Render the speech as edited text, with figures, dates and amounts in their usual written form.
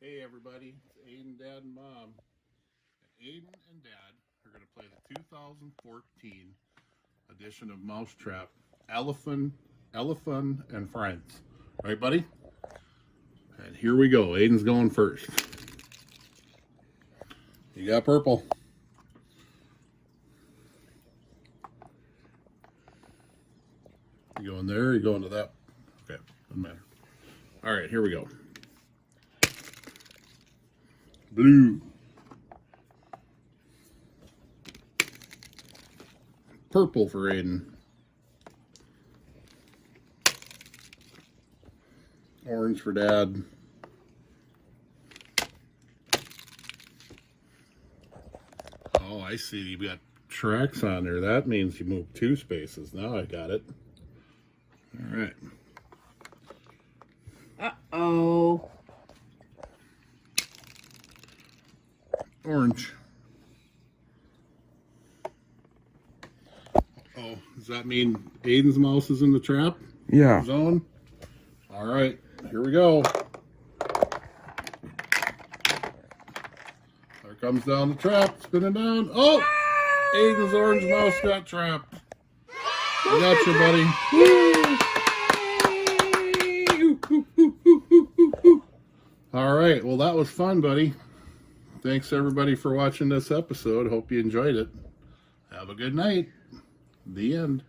Hey everybody, it's Aiden, Dad, and Mom. And Aiden and Dad are going to play the 2014 edition of Mousetrap, Elefun, and Friends. Right, buddy? And here we go. Aiden's going first. You got purple. You going there or you going to that? Okay, doesn't matter. All right, here we go. Blue. Purple for Aiden. Orange for Dad. Oh, I see. You got tracks on there. That means you moved 2 spaces. Now I got it. All right. Uh-oh. Orange. Oh, does that mean Aiden's mouse is in the trap? Yeah. Zone? All right, here we go. There comes down the trap, spinning down. Oh, Aiden's orange mouse got trapped. I got you, buddy. All right, well, that was fun, buddy. Thanks, everybody, for watching this episode. Hope you enjoyed it. Have a good night. The end.